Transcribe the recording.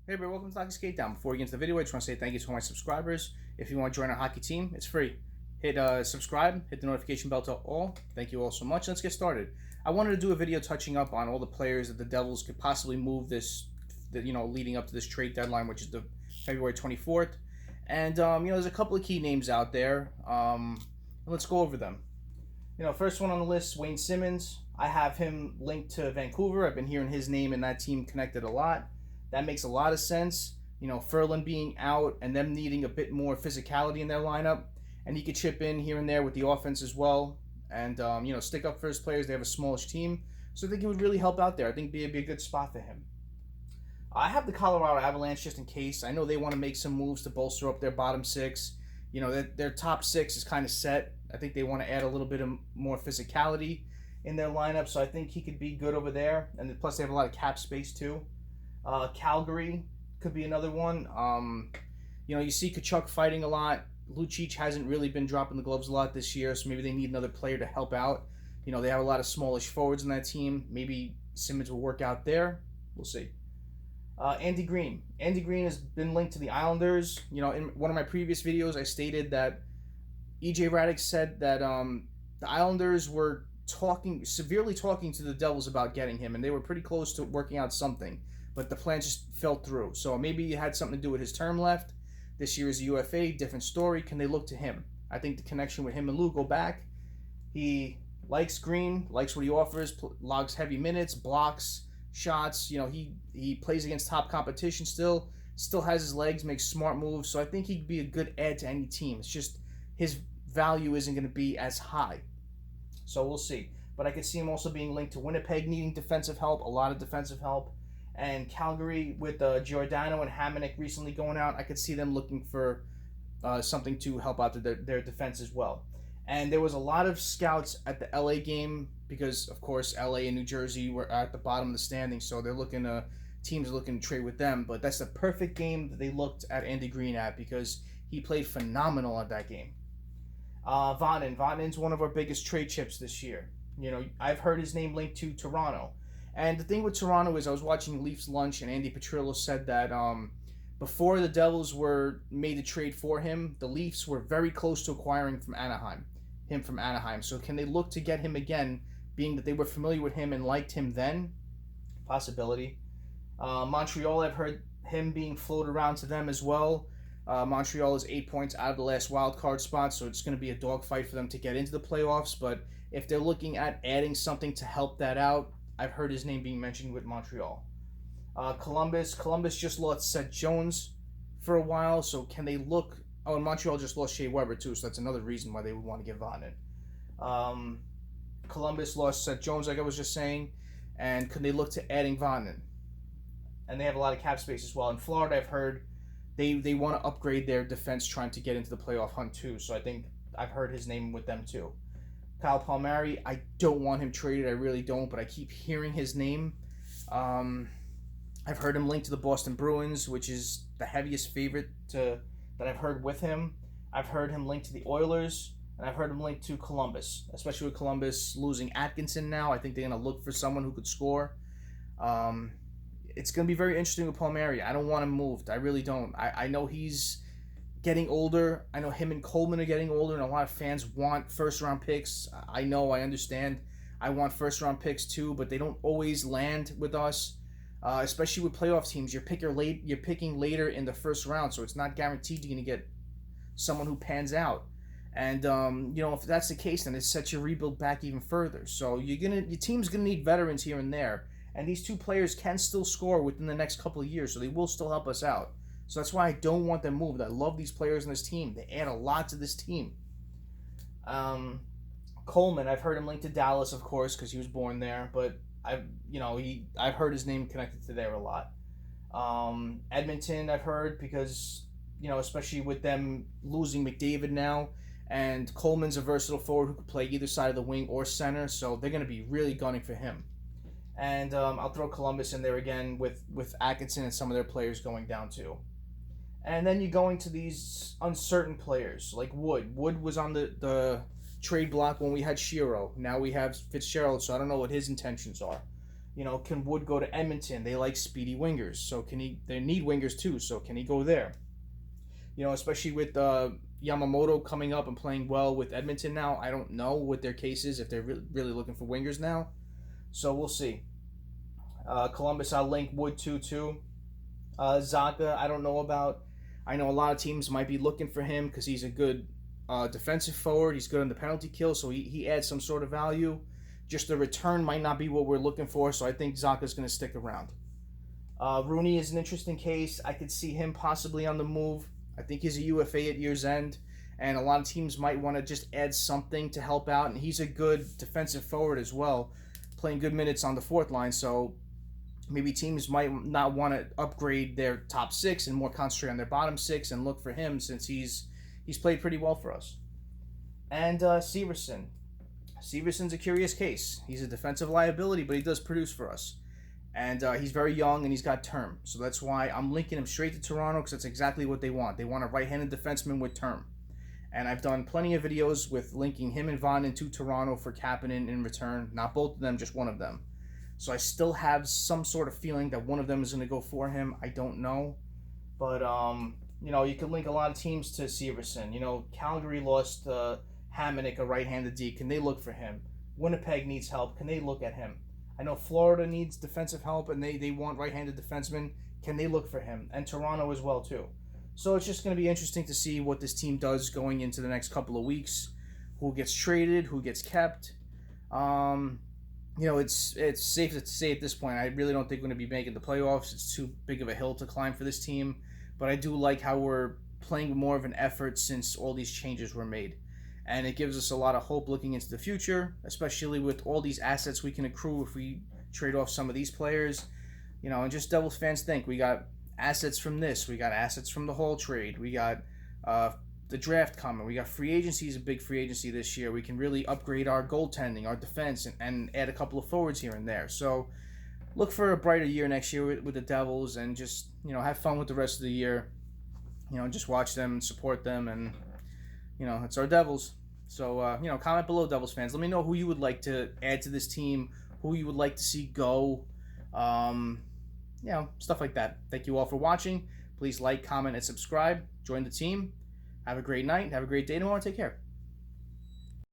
Hey everybody, welcome to Hockey Skate Down. Before we get into the video, I just want to say thank you to all my subscribers. If you want to join our hockey team, it's free. Hit subscribe, hit the notification bell to all. Thank you all so much. Let's get started. I wanted to do a video touching up on all the players that the Devils could possibly move leading up to this trade deadline, which is the February 24th. And there's a couple of key names out there. Let's go over them. First one on the list, Wayne Simmonds. I have him linked to Vancouver. I've been hearing his name and that team connected a lot. That makes a lot of sense. Ferland being out and them needing a bit more physicality in their lineup. And he could chip in here and there with the offense as well. And, stick up for his players. They have a smallish team. So I think it would really help out there. I think it'd be a good spot for him. I have the Colorado Avalanche just in case. I know they want to make some moves to bolster up their bottom six. Their top six is kind of set. I think they want to add a little bit of more physicality in their lineup. So I think he could be good over there. And plus they have a lot of cap space too. Calgary could be another one. You see Tkachuk fighting a lot. Lucic hasn't really been dropping the gloves a lot this year, so maybe they need another player to help out. They have a lot of smallish forwards in that team. Maybe Simmonds will work out there. We'll see. Andy Green. Andy Green has been linked to the Islanders. In one of my previous videos, I stated that EJ Raddick said that the Islanders were severely talking to the Devils about getting him, and they were pretty close to working out something. But the plan just fell through. So maybe it had something to do with his term left. This year is a UFA, different story. Can they look to him? I think the connection with him and Lou go back. He likes Green, likes what he offers, logs heavy minutes, blocks, shots. He plays against top competition still has his legs, makes smart moves. So I think he'd be a good add to any team. It's just his value isn't going to be as high. So we'll see. But I could see him also being linked to Winnipeg needing defensive help, a lot of defensive help. And Calgary with Giordano and Hamonic recently going out, I could see them looking for something to help out their defense as well. And there was a lot of scouts at the LA game because, of course, LA and New Jersey were at the bottom of the standings, so teams are looking to trade with them. But that's the perfect game that they looked at Andy Green at because he played phenomenal at that game. Vatanen's one of our biggest trade chips this year. I've heard his name linked to Toronto. And the thing with Toronto is I was watching Leafs Lunch and Andy Petrillo said that before the Devils were made the trade for him, the Leafs were very close to acquiring him from Anaheim. So can they look to get him again, being that they were familiar with him and liked him then? Possibility. Montreal, I've heard him being floated around to them as well. Montreal is 8 points out of the last wild card spot, so it's going to be a dogfight for them to get into the playoffs. But if they're looking at adding something to help that out, I've heard his name being mentioned with Montreal. Columbus just lost Seth Jones for a while, so can they look... Oh, and Montreal just lost Shea Weber too, so that's another reason why they would want to get Vatanen. Columbus lost Seth Jones, like I was just saying, and could they look to adding Vatanen? And they have a lot of cap space as well. In Florida, I've heard they want to upgrade their defense trying to get into the playoff hunt too, so I think I've heard his name with them too. Kyle Palmieri, I don't want him traded. I really don't, but I keep hearing his name. I've heard him linked to the Boston Bruins, which is the heaviest favorite that I've heard with him. I've heard him linked to the Oilers, and I've heard him linked to Columbus, especially with Columbus losing Atkinson now. I think they're going to look for someone who could score. It's going to be very interesting with Palmieri. I don't want him moved. I really don't. I know he's getting older. I know him and Coleman are getting older, and a lot of fans want first-round picks. I understand. I want first-round picks too, but they don't always land with us, especially with playoff teams. You're picking later in the first round, so it's not guaranteed you're going to get someone who pans out. And if that's the case, then it sets your rebuild back even further. So your team's going to need veterans here and there, and these two players can still score within the next couple of years, so they will still help us out. So that's why I don't want them moved. I love these players in this team. They add a lot to this team. Coleman, I've heard him linked to Dallas, of course, because he was born there. But I've heard his name connected to there a lot. Edmonton, I've heard because especially with them losing McDavid now, and Coleman's a versatile forward who could play either side of the wing or center, so they're going to be really gunning for him. And I'll throw Columbus in there again with Atkinson and some of their players going down too. And then you're going to these uncertain players like Wood. Wood was on the trade block when we had Shiro. Now we have FITZGERALD, so I don't know what his intentions are. Can Wood go to Edmonton? They like speedy wingers, so can he? They need wingers too, so can he go there? Especially with Yamamoto coming up and playing well with Edmonton now. I don't know what their case is, if they're really looking for wingers now. So we'll see. Columbus, I'll link Wood too. Zaga, I don't know about. I know a lot of teams might be looking for him because he's a good defensive forward. He's good on the penalty kill, so he adds some sort of value. Just the return might not be what we're looking for, so I think Zaga's going to stick around. Rooney is an interesting case. I could see him possibly on the move. I think he's a UFA at year's end, and a lot of teams might want to just add something to help out, and he's a good defensive forward as well, playing good minutes on the fourth line, so maybe teams might not want to upgrade their top six and more concentrate on their bottom six and look for him since he's played pretty well for us. And Severson. Severson's a curious case. He's a defensive liability, but he does produce for us. And he's very young and he's got term. So that's why I'm linking him straight to Toronto, because that's exactly what they want. They want a right-handed defenseman with term. And I've done plenty of videos with linking him and Vanden to Toronto for Kapanen in return. Not both of them, just one of them. So I still have some sort of feeling that one of them is going to go for him. I don't know. But, you can link a lot of teams to Severson. Calgary lost Hamonic, a right-handed D. Can they look for him? Winnipeg needs help. Can they look at him? I know Florida needs defensive help, and they want right-handed defensemen. Can they look for him? And Toronto as well, too. So it's just going to be interesting to see what this team does going into the next couple of weeks. Who gets traded, who gets kept. It's safe to say at this point, I really don't think we're going to be making the playoffs. It's too big of a hill to climb for this team. But I do like how we're playing with more of an effort since all these changes were made. And it gives us a lot of hope looking into the future, especially with all these assets we can accrue if we trade off some of these players. And just Devils fans think we got assets from this. We got assets from the Hall trade. We got the draft coming. We got free agency is a big free agency this year. We can really upgrade our goaltending, our defense, and add a couple of forwards here and there. So look for a brighter year next year with the Devils, and just, have fun with the rest of the year. Just watch them and support them, and, it's our Devils. So, comment below, Devils fans. Let me know who you would like to add to this team, who you would like to see go, stuff like that. Thank you all for watching. Please like, comment, and subscribe. Join the team. Have a great night. Have a great day tomorrow. Take care.